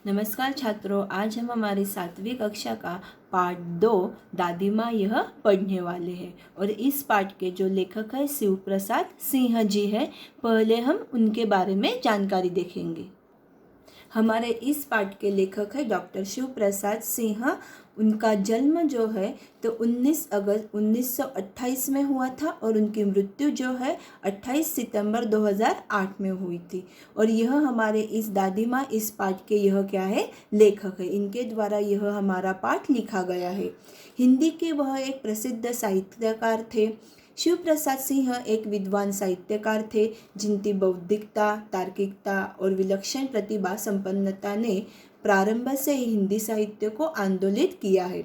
नमस्कार छात्रों, आज हम हमारी 7वीं कक्षा का पाठ 2 दादी माँ यह पढ़ने वाले हैं। और इस पाठ के जो लेखक है शिव प्रसाद सिंह जी है। पहले हम उनके बारे में जानकारी देखेंगे। हमारे इस पाठ के लेखक है डॉक्टर शिव प्रसाद सिंह। उनका जन्म जो है तो 19 अगस्त 1928 में हुआ था और उनकी मृत्यु जो है 28 सितंबर 2008 में हुई थी। और यह हमारे इस दादी माँ इस पाठ के यह क्या है, लेखक है। इनके द्वारा यह हमारा पाठ लिखा गया है। हिंदी के वह एक प्रसिद्ध साहित्यकार थे। शिव प्रसाद सिंह एक विद्वान साहित्यकार थे जिनकी बौद्धिकता, तार्किकता और विलक्षण प्रतिभा संपन्नता ने प्रारंभ से ही हिंदी साहित्य को आंदोलित किया है।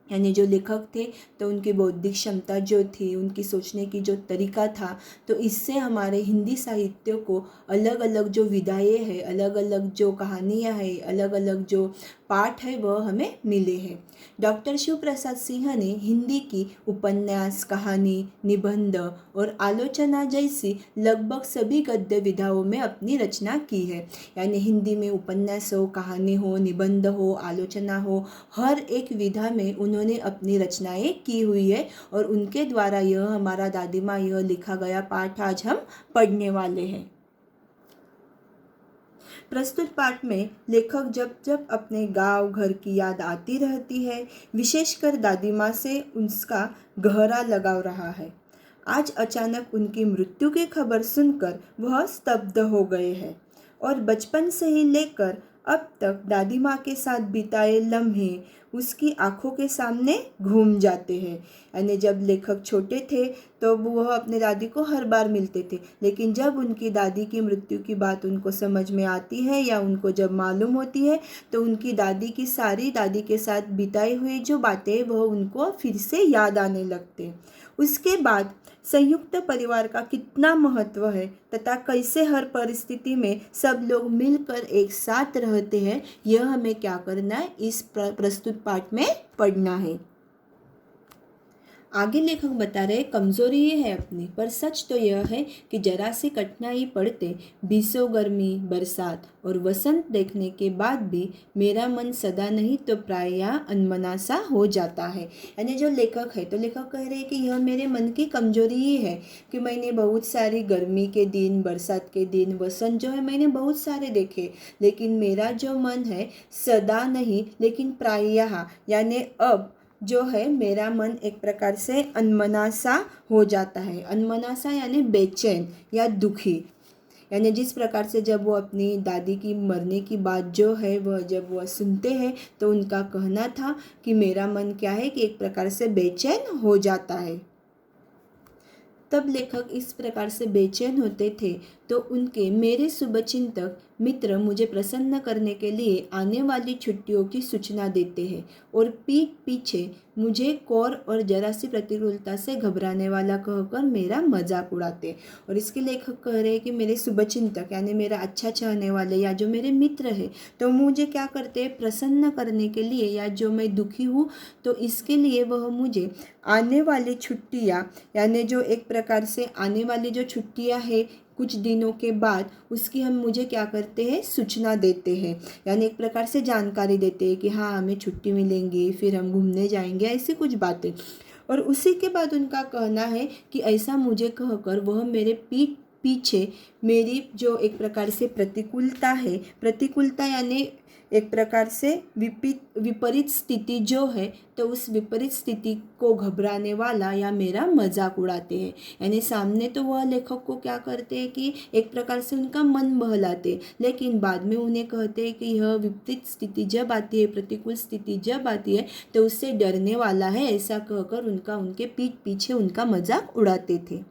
यानी जो लेखक थे तो उनकी बौद्धिक क्षमता जो थी, उनकी सोचने की जो तरीका था, तो इससे हमारे हिंदी साहित्य को अलग अलग जो विधाएँ हैं, अलग अलग जो कहानियाँ हैं, अलग अलग जो पाठ है वह हमें मिले हैं। डॉक्टर शिव प्रसाद सिंह ने हिंदी की उपन्यास, कहानी, निबंध और आलोचना जैसी लगभग सभी गद्य विधाओं में अपनी रचना की है। यानी हिंदी में उपन्यास हो, कहानी हो, निबंध हो, आलोचना हो, हर एक विधा में उन्होंने अपनी रचनाएं की हुई है। और उनके द्वारा यह हमारा दादी माँ यह लिखा गया पाठ आज हम पढ़ने वाले हैं। प्रस्तुत पाठ में लेखक जब जब अपने गांव घर की याद आती रहती है, विशेषकर दादी माँ से उसका गहरा लगाव रहा है। आज अचानक उनकी मृत्यु की खबर सुनकर वह स्तब्ध हो गए हैं और बचपन से ही लेकर अब तक दादी माँ के साथ बिताए लम्हे उसकी आंखों के सामने घूम जाते हैं। यानी जब लेखक छोटे थे तो वह अपने दादी को हर बार मिलते थे, लेकिन जब उनकी दादी की मृत्यु की बात उनको समझ में आती है या उनको जब मालूम होती है तो उनकी दादी की सारी दादी के साथ बिताई हुई जो बातें वह उनको फिर से याद आने लगते। उसके बाद संयुक्त परिवार का कितना महत्व है तथा कैसे हर परिस्थिति में सब लोग मिलकर एक साथ रहते हैं, यह हमें क्या करना है, इस प्रस्तुत पाठ में पढ़ना है। आगे लेखक बता रहे कमजोरी ये है अपनी, पर सच तो यह है कि जरा सी कठिनाई पड़ते, बीसों गर्मी, बरसात और वसंत देखने के बाद भी मेरा मन सदा नहीं तो प्रायः अनमना सा हो जाता है। यानी जो लेखक है तो लेखक कह रहे हैं कि यह मेरे मन की कमजोरी ही है कि मैंने बहुत सारी गर्मी के दिन, बरसात के दिन, वसंत जो है मैंने बहुत सारे देखे, लेकिन मेरा जो मन है सदा नहीं लेकिन प्रायः यानी अब जो है मेरा मन एक प्रकार से अनमना सा हो जाता है। अनमना सा यानी बेचैन या दुखी। यानी जिस प्रकार से जब वो अपनी दादी की मरने की बात जो है वह जब वह सुनते हैं तो उनका कहना था कि मेरा मन क्या है कि एक प्रकार से बेचैन हो जाता है। तब लेखक इस प्रकार से बेचैन होते थे तो उनके मेरे शुभचिंतक मित्र मुझे प्रसन्न करने के लिए आने वाली छुट्टियों की सूचना देते हैं और पीठ पीछे मुझे कौर और जरा सी प्रतिकूलता से घबराने वाला कहकर मेरा मजाक उड़ाते। और इसके लेखक कह रहे हैं कि मेरे शुभचिंतक यानी मेरा अच्छा चाहने वाले या जो मेरे मित्र है तो मुझे क्या करते हैं, प्रसन्न करने के लिए या जो मैं दुखी हूँ तो इसके लिए वह मुझे आने वाली छुट्टियाँ यानी जो एक प्रकार से आने वाली जो छुट्टियाँ है कुछ दिनों के बाद उसकी हम मुझे क्या करते हैं, सूचना देते हैं। यानी एक प्रकार से जानकारी देते हैं कि हाँ हमें छुट्टी मिलेंगी, फिर हम घूमने जाएंगे, ऐसी कुछ बातें। और उसी के बाद उनका कहना है कि ऐसा मुझे कहकर वह मेरे पीठ पीछे मेरी जो एक प्रकार से प्रतिकूलता है, प्रतिकूलता यानी एक प्रकार से विपरीत स्थिति जो है तो उस विपरीत स्थिति को घबराने वाला या मेरा मजाक उड़ाते हैं। यानी सामने तो वह लेखक को क्या करते हैं कि एक प्रकार से उनका मन बहलाते, लेकिन बाद में उन्हें कहते हैं कि यह विपरीत स्थिति जब आती है, प्रतिकूल स्थिति जब आती है तो उससे डरने वाला है, ऐसा कहकर उनके पीठ पीछे उनका मजाक उड़ाते थे।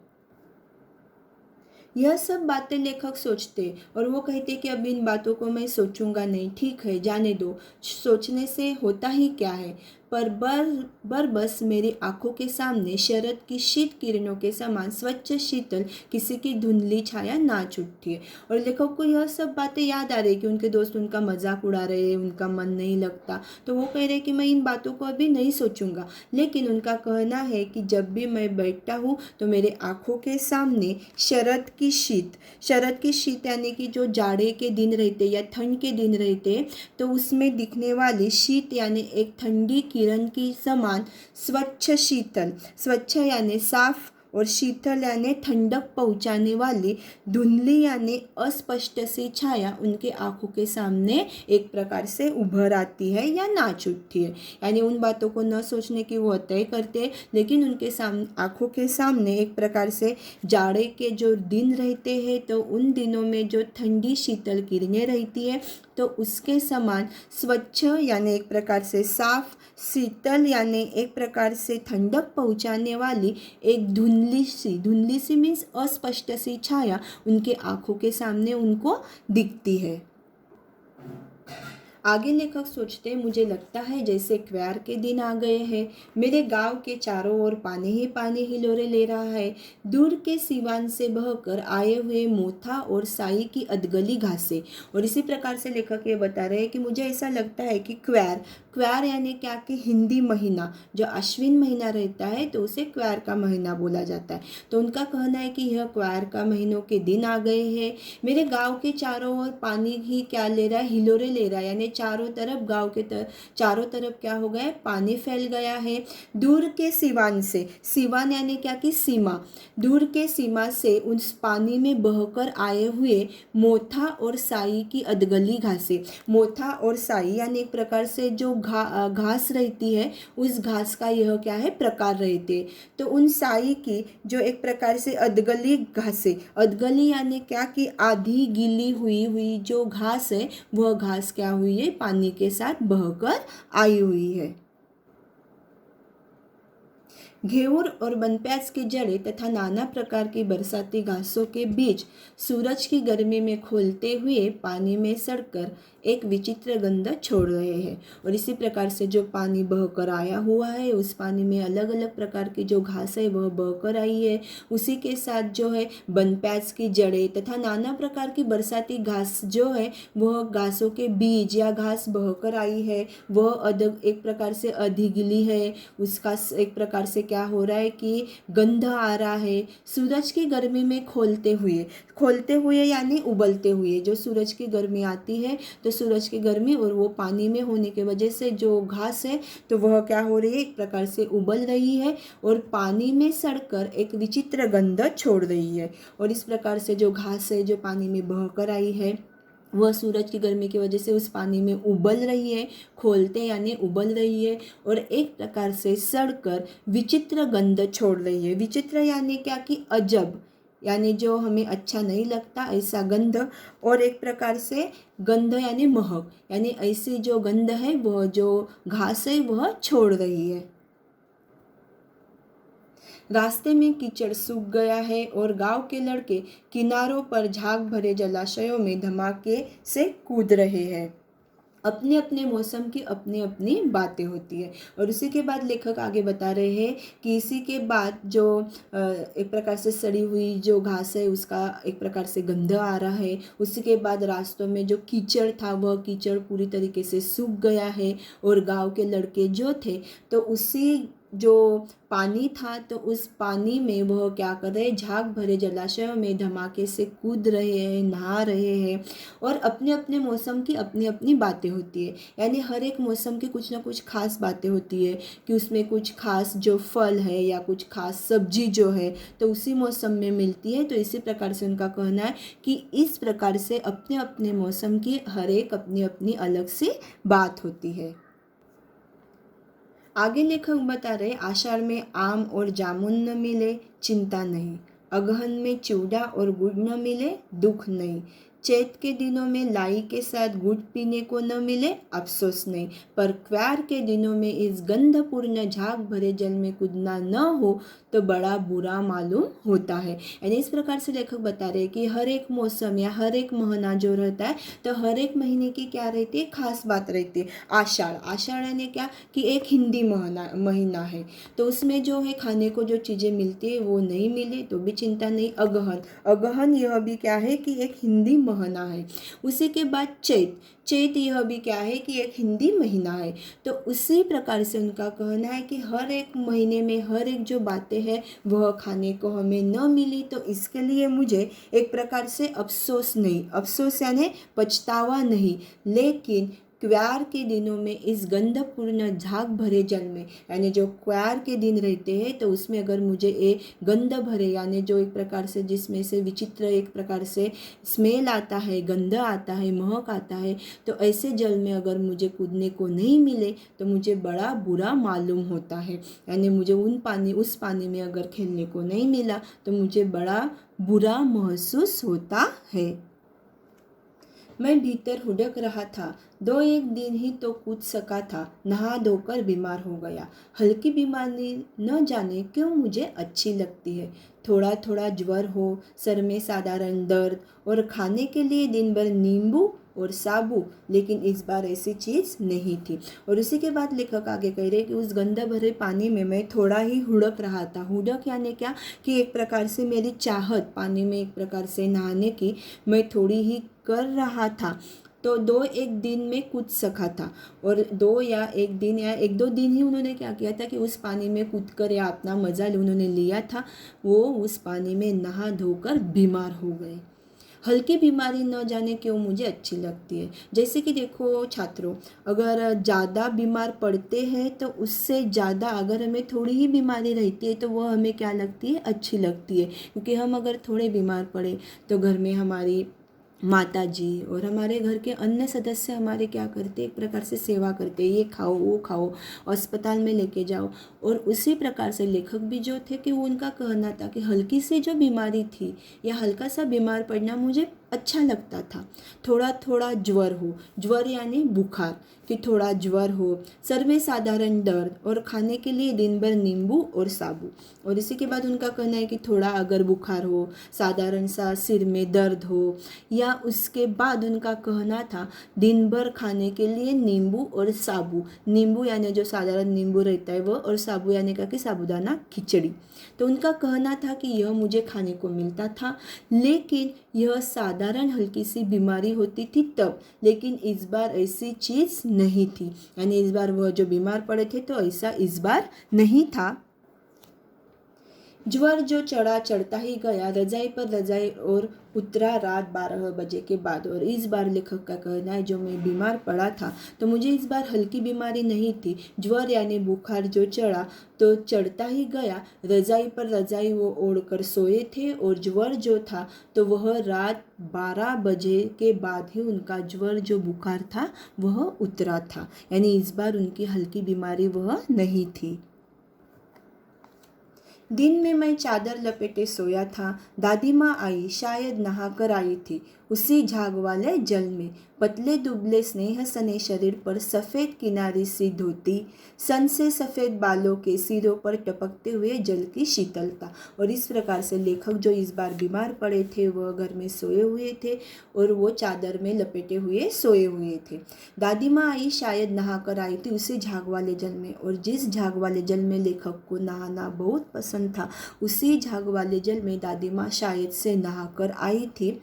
यह सब बातें लेखक सोचते और वो कहते कि अब इन बातों को मैं सोचूंगा नहीं, ठीक है जाने दो, सोचने से होता ही क्या है। पर बस मेरी आंखों के सामने शरद की शीत किरणों के समान स्वच्छ शीतल किसी की धुंधली छाया नाच उठती है। और लेखक को यह सब बातें याद आ रही कि उनके दोस्त उनका मजाक उड़ा रहे हैं, उनका मन नहीं लगता, तो वो कह रहे कि मैं इन बातों को अभी नहीं सोचूंगा। लेकिन उनका कहना है कि जब भी मैं बैठता हूँ तो मेरे आंखों के सामने शरद की शीत यानी कि जो जाड़े के दिन रहते या ठंड के दिन रहते, तो उसमें दिखने वाली शीत यानी एक ठंडी किरण की समान स्वच्छ यानी साफ, और शीतल यानी ठंडक पहुंचाने वाली धुंधली यानी अस्पष्ट सी छाया उनके आंखों के सामने एक प्रकार से उभर आती है या नाच उठती है। यानी उन बातों को न सोचने की वो तय करते हैं, लेकिन उनके सामने आंखों के सामने एक प्रकार से जाड़े के जो दिन रहते हैं, तो उन दिनों में जो ठंडी शीतल किरणें रहती है, तो उसके समान स्वच्छ यानी एक प्रकार से साफ, शीतल यानी एक प्रकार से ठंडक पहुंचाने वाली एक धुंधली सी मीन्स अस्पष्ट सी छाया उनके आंखों के सामने उनको दिखती है। आगे लेखक सोचते, मुझे लगता है जैसे क्वार के दिन आ गए हैं। मेरे गांव के चारों ओर पानी ही पानी हिलोरे ले रहा है। दूर के सिवान से बहकर आए हुए मोथा और साई की अधगली घासें। और इसी प्रकार से लेखक ये बता रहे हैं कि मुझे ऐसा लगता है कि क्वार यानी क्या कि हिंदी महीना जो अश्विन महीना रहता है, तो उसे क्वार का महीना बोला जाता है। तो उनका कहना है कि यह क्वार का महीनों के दिन आ गए हैं। मेरे गांव के चारों ओर पानी ही क्या ले रहा है, हिलोरे ले रहा है, यानी चारों तरफ गांव के चारों तरफ क्या हो गया है, पानी फैल गया है। दूर के सिवान से, सिवान यानी क्या कि सीमा, दूर के सीमा से उस पानी में बहकर आए हुए मोथा और साई की अधगली घासें। मोथा और साई यानी एक प्रकार से जो घास रहती है, उस घास का यह क्या है, प्रकार रहते। तो उन साई की जो एक प्रकार से अधगली घासें, अधगली यानी क्या कि आधी गीली हुई जो घास है, वह घास क्या हुई है, पानी के साथ बहकर आई हुई है। घेवर और बनप्याज की जड़ें तथा नाना प्रकार की बरसाती घासों के बीच सूरज की गर्मी में खोलते हुए पानी में सड़कर एक विचित्र गंध छोड़ रहे हैं। और इसी प्रकार से जो पानी बहकर आया हुआ है, उस पानी में अलग अलग प्रकार की जो घास है वह बहकर आई है। उसी के साथ जो है बनप्याज की जड़ें तथा नाना प्रकार की बरसाती घास जो है, वह घासों के बीज या घास बहकर आई है। वह एक प्रकार से अधिगिली है, उसका एक प्रकार से क्या हो रहा है कि गंध आ रहा है। सूरज की गर्मी में खोलते हुए यानी उबलते हुए, जो सूरज की गर्मी आती है, तो सूरज की गर्मी और वो पानी में होने की वजह से जो घास है, तो वह क्या हो रही है, एक प्रकार से उबल रही है और पानी में सड़कर एक विचित्र गंध छोड़ रही है। और इस प्रकार से जो घास है जो पानी में बहकर आई है, वह सूरज की गर्मी की वजह से उस पानी में उबल रही है, खोलते यानी उबल रही है, और एक प्रकार से सड़कर विचित्र गंध छोड़ रही है। विचित्र यानी क्या कि अजब, यानी जो हमें अच्छा नहीं लगता ऐसा गंध, और एक प्रकार से गंध यानी महक, यानी ऐसी जो गंध है वह जो घास है वह छोड़ रही है। रास्ते में कीचड़ सूख गया है और गांव के लड़के किनारों पर झाग भरे जलाशयों में धमाके से कूद रहे हैं। अपने अपने मौसम की अपनी अपनी बातें होती है। और उसी के बाद लेखक आगे बता रहे हैं कि इसी के बाद जो एक प्रकार से सड़ी हुई जो घास है उसका एक प्रकार से गंध आ रहा है। उसी के बाद रास्तों में जो कीचड़ था वह कीचड़ पूरी तरीके से सूख गया है, और गांव के लड़के जो थे तो उसी जो पानी था तो उस पानी में वह क्या कर रहे हैं, झाग भरे जलाशयों में धमाके से कूद रहे हैं, नहा रहे हैं। और अपने अपने मौसम की अपनी अपनी बातें होती है, यानी हर एक मौसम की कुछ ना कुछ खास बातें होती है कि उसमें कुछ खास जो फल है या कुछ खास सब्जी जो है तो उसी मौसम में मिलती है। तो इसी प्रकार से उनका कहना है कि इस प्रकार से अपने अपने मौसम की हर एक अपनी अपनी अलग सी बात होती है। आगे लेखक बता रहे, आषाढ़ में आम और जामुन न मिले चिंता नहीं, अगहन में चिवड़ा और गुड़ न मिले दुख नहीं, चैत के दिनों में लाई के साथ गुड़ पीने को न मिले अफसोस नहीं, पर क्वार के दिनों में इस गंधपूर्ण झाग भरे जल में कूदना न हो तो बड़ा बुरा मालूम होता है। यानी इस प्रकार से लेखक बता रहे हैं कि हर एक मौसम या हर एक महीना जो रहता है तो हर एक महीने की क्या रहती है, खास बात रहती है। आषाढ़, आषाढ़ यानी क्या कि एक हिंदी महीना है, तो उसमें जो है खाने को जो चीज़ें मिलती है वो नहीं मिले तो भी चिंता नहीं। अगहन, अगहन यह भी क्या है कि एक हिंदी महीना है। उसी के बाद चैत, चैत यह भी क्या है कि एक हिंदी महीना है। तो उसी प्रकार से उनका कहना है कि हर एक महीने में हर एक जो बातें हैं वह खाने को हमें न मिली तो इसके लिए मुझे एक प्रकार से अफसोस नहीं, अफसोस यानी पछतावा नहीं, लेकिन क्वार के दिनों में इस गंधपूर्ण झाग भरे जल में, यानी जो क्वार के दिन रहते हैं तो उसमें अगर मुझे ये गंध भरे यानी जो एक प्रकार से जिसमें से विचित्र एक प्रकार से स्मेल आता है, गंध आता है, महक आता है, तो ऐसे जल में अगर मुझे कूदने को नहीं मिले तो मुझे बड़ा बुरा मालूम होता है। यानी मुझे उस पानी में अगर खेलने को नहीं मिला तो मुझे बड़ा बुरा महसूस होता है। मैं भीतर हुडक रहा था, 2-1 दिन ही तो कूद सका था, नहा धोकर बीमार हो गया। हल्की बीमारी न जाने क्यों मुझे अच्छी लगती है। थोड़ा थोड़ा ज्वर हो, सर में साधारण दर्द और खाने के लिए दिन भर नींबू और साबु, लेकिन इस बार ऐसी चीज़ नहीं थी। और उसी के बाद लेखक आगे कह रहे कि उस गंदा भरे पानी में मैं थोड़ा ही हुडक रहा था। हुडक यानी क्या कि एक प्रकार से मेरी चाहत पानी में एक प्रकार से नहाने की मैं थोड़ी ही कर रहा था, तो 2-1 दिन में कूद सका था। और 2 या 1 दिन या 1-2 दिन ही उन्होंने क्या किया था कि उस पानी में कूद कर या अपना मज़ा उन्होंने लिया था, वो उस पानी में नहा धोकर बीमार हो गए। हल्की बीमारी न जाने क्यों मुझे अच्छी लगती है। जैसे कि देखो छात्रों, अगर ज़्यादा बीमार पड़ते हैं तो उससे ज़्यादा अगर हमें थोड़ी ही बीमारी रहती है तो वह हमें क्या लगती है, अच्छी लगती है। क्योंकि हम अगर थोड़े बीमार पड़े तो घर में हमारी माता जी और हमारे घर के अन्य सदस्य हमारे क्या करते, एक प्रकार से सेवा करते, ये खाओ वो खाओ, अस्पताल में लेके जाओ। और उसी प्रकार से लेखक भी जो थे कि वो उनका कहना था कि हल्की सी जो बीमारी थी या हल्का सा बीमार पड़ना मुझे अच्छा लगता था। थोड़ा थोड़ा ज्वर हो, ज्वर यानी बुखार, कि थोड़ा ज्वर हो, सर में साधारण दर्द और खाने के लिए दिन भर नींबू और साबु। और इसी के बाद उनका कहना है कि थोड़ा अगर बुखार हो, साधारण सा सिर में दर्द हो, या उसके बाद उनका कहना था दिन भर खाने के लिए नींबू और साबु। नींबू यानी जो साधारण नींबू रहता है वो, और साबु यानी का कि साबुदाना खिचड़ी। तो उनका कहना था कि यह मुझे खाने को मिलता था, लेकिन यह साधारण हल्की सी बीमारी होती थी तब, लेकिन इस बार ऐसी चीज़ नहीं थी। यानी इस बार वह जो बीमार पड़े थे तो ऐसा इस बार नहीं था। ज्वर जो चढ़ता ही गया, रजाई पर रजाई और उतरा रात 12 बजे के बाद। और इस बार लेखक का कहना है जो मैं बीमार पड़ा था तो मुझे इस बार हल्की बीमारी नहीं थी। ज्वर यानी बुखार जो चढ़ा तो चढ़ता ही गया, रजाई पर रजाई वो ओढ़कर सोए थे, और ज्वर जो था तो वह रात 12 बजे के बाद ही उनका ज्वर जो बुखार था वह उतरा था। यानी इस बार उनकी हल्की बीमारी वह नहीं थी। दिन में मैं चादर लपेटे सोया था। दादी माँ आई, शायद नहाकर आई थी, उसी झाग वाले जल में। पतले दुबले स्नेह सने शरीर पर सफ़ेद किनारी सी धोती, सन से सफ़ेद बालों के सिरों पर टपकते हुए जल की शीतलता। और इस प्रकार से लेखक जो इस बार बीमार पड़े थे वह घर में सोए हुए थे और वो चादर में लपेटे हुए सोए हुए थे। दादी माँ आई, शायद नहाकर आई थी, उसी झाग वाले जल में। और जिस झाग वाले जल में लेखक को नहाना बहुत पसंद था, उसी झाग वाले जल में दादी माँ शायद से नहाकर आई थी।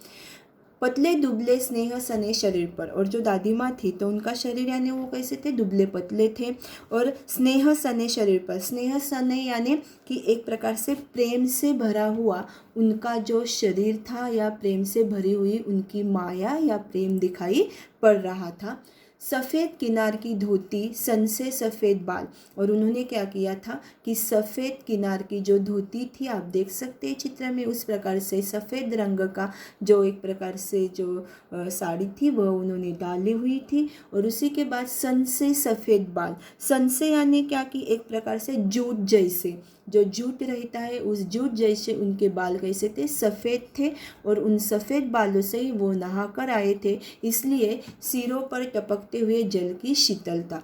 पतले दुबले स्नेह सने शरीर पर, और जो दादी माँ थी तो उनका शरीर यानी वो कैसे थे, दुबले पतले थे, और स्नेह सने शरीर पर, स्नेह सने यानी कि एक प्रकार से प्रेम से भरा हुआ उनका जो शरीर था या प्रेम से भरी हुई उनकी माया या प्रेम दिखाई पड़ रहा था। सफ़ेद किनार की धोती, सन से सफ़ेद बाल। और उन्होंने क्या किया था कि सफ़ेद किनार की जो धोती थी, आप देख सकते हैं चित्र में, उस प्रकार से सफ़ेद रंग का जो एक प्रकार से जो साड़ी थी वह उन्होंने डाली हुई थी। और उसी के बाद सन से सफ़ेद बाल, सन से यानी क्या कि एक प्रकार से जूट जैसे, जो जूट रहता है उस जूट जैसे उनके बाल कैसे थे, सफ़ेद थे, और उन सफ़ेद बालों से ही वो नहाकर आए थे, इसलिए सिरों पर टपकते हुए जल की शीतलता,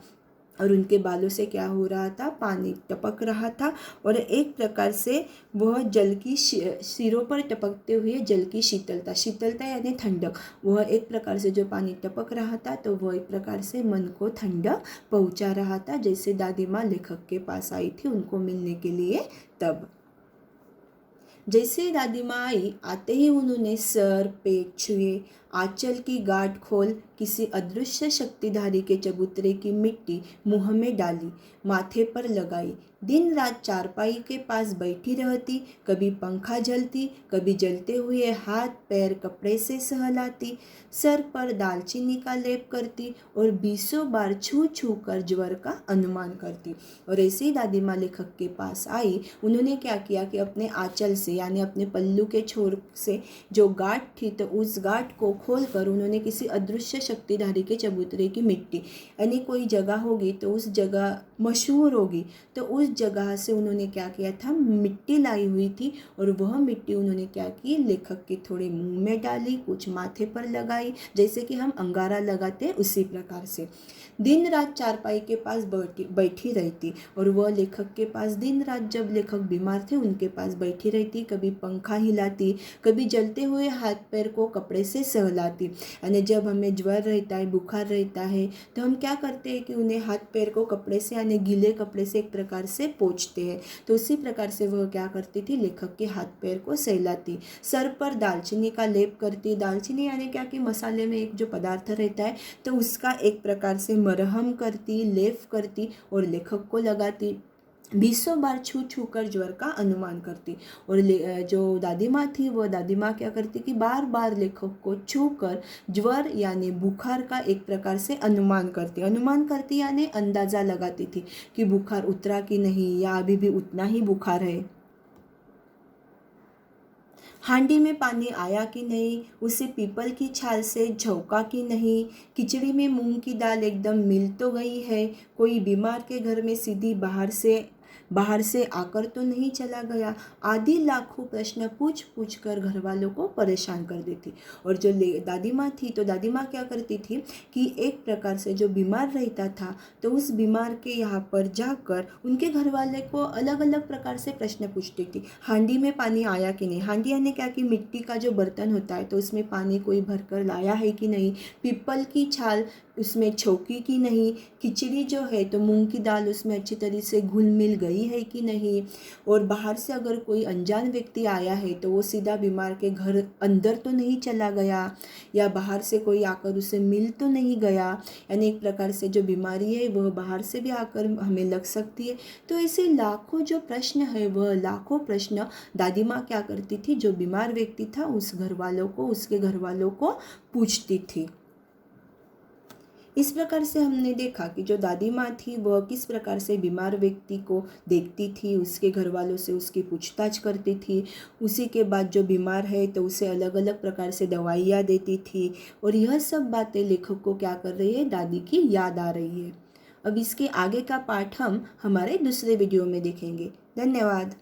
और उनके बालों से क्या हो रहा था, पानी टपक रहा था, और एक प्रकार से वह जल की सिरों पर टपकते हुए जल की शीतलता, शीतलता यानी ठंडक, वह एक प्रकार से जो पानी टपक रहा था तो वह एक प्रकार से मन को ठंडक पहुंचा रहा था। जैसे दादी माँ लेखक के पास आई थी उनको मिलने के लिए, तब जैसे दादी माँ आई, आते ही उन्होंने सर पेट छुए, आंचल की गांठ खोल किसी अदृश्य शक्तिधारी के चबूतरे की मिट्टी मुंह में डाली, माथे पर लगाई, दिन रात चारपाई के पास बैठी रहती, कभी पंखा जलती, कभी जलते हुए हाथ पैर कपड़े से सहलाती, सर पर दालचीनी का लेप करती और 20 बार छू छू कर ज्वर का अनुमान करती। और ऐसे ही दादी माँ लेखक के पास आई, उन्होंने क्या किया कि अपने आंचल से यानी अपने पल्लू के छोर से जो गांठ थी तो उस गांठ को खोलकर उन्होंने किसी अदृश्य शक्तिधारी के चबूतरे की मिट्टी, यानी कोई जगह होगी तो उस जगह मशहूर होगी तो उस जगह से उन्होंने क्या किया था, मिट्टी लाई हुई थी, और वह मिट्टी उन्होंने क्या की, लेखक के थोड़े मुंह में डाली, कुछ माथे पर लगाई, जैसे कि हम अंगारा लगाते हैं उसी प्रकार से। दिन रात चारपाई के पास बैठी रहती, और वह लेखक के पास दिन रात, जब लेखक बीमार थे उनके पास बैठी रहती, कभी पंखा हिलाती, कभी जलते हुए हाथ पैर को कपड़े से सहलाती। यानी जब हमें ज्वर रहता है, बुखार रहता है, तो हम क्या करते हैं कि उन्हें हाथ पैर को कपड़े से यानी गीले कपड़े से एक प्रकार से पोंछते हैं, तो उसी प्रकार से वह क्या करती थी, लेखक के हाथ पैर को सहलाती, सर पर दालचीनी का लेप करती, दालचीनी यानी क्या कि मसाले में एक जो पदार्थ रहता है तो उसका एक प्रकार से मरहम करती, लेप करती और लेखक को लगाती, 20 बार छू छू कर ज्वर का अनुमान करती। और जो दादी माँ थी वह दादी माँ क्या करती कि बार बार लेखक को छू कर ज्वर यानी बुखार का एक प्रकार से अनुमान करती यानी अंदाज़ा लगाती थी कि बुखार उतरा कि नहीं या अभी भी उतना ही बुखार है, हांडी में पानी आया कि नहीं, उसे पीपल की छाल से झोंका कि नहीं, खिचड़ी में मूंग की दाल एकदम मिल तो गई है, कोई बीमार के घर में सीधी बाहर से आकर तो नहीं चला गया, आदि लाखों प्रश्न पूछ पूछ कर घर वालों को परेशान कर देती। और जो दादी माँ थी तो दादी माँ क्या करती थी कि एक प्रकार से जो बीमार रहता था तो उस बीमार के यहाँ पर जाकर उनके घर वाले को अलग अलग प्रकार से प्रश्न पूछती थी। हांडी में पानी आया कि नहीं, हांडी यानी क्या कि मिट्टी का जो बर्तन होता है तो उसमें पानी कोई भरकर लाया है कि नहीं, पीपल की छाल उसमें छोकी कि नहीं, खिचड़ी जो है तो मूंग की दाल उसमें अच्छी तरह से घुल मिल गई है कि नहीं, और बाहर से अगर कोई अनजान व्यक्ति आया है तो वो सीधा बीमार के घर अंदर तो नहीं चला गया, या बाहर से कोई आकर उसे मिल तो नहीं गया, यानी एक प्रकार से जो बीमारी है वह बाहर से भी आकर हमें लग सकती है। तो ऐसे लाखों जो प्रश्न है वह लाखों प्रश्न दादी माँ क्या करती थी, जो बीमार व्यक्ति था उस घर वालों को उसके घर वालों को पूछती थी। इस प्रकार से हमने देखा कि जो दादी माँ थी वह किस प्रकार से बीमार व्यक्ति को देखती थी, उसके घर वालों से उसकी पूछताछ करती थी, उसी के बाद जो बीमार है तो उसे अलग अलग प्रकार से दवाइयाँ देती थी, और यह सब बातें लेखक को क्या कर रही है, दादी की याद आ रही है। अब इसके आगे का पाठ हम हमारे दूसरे वीडियो में देखेंगे। धन्यवाद।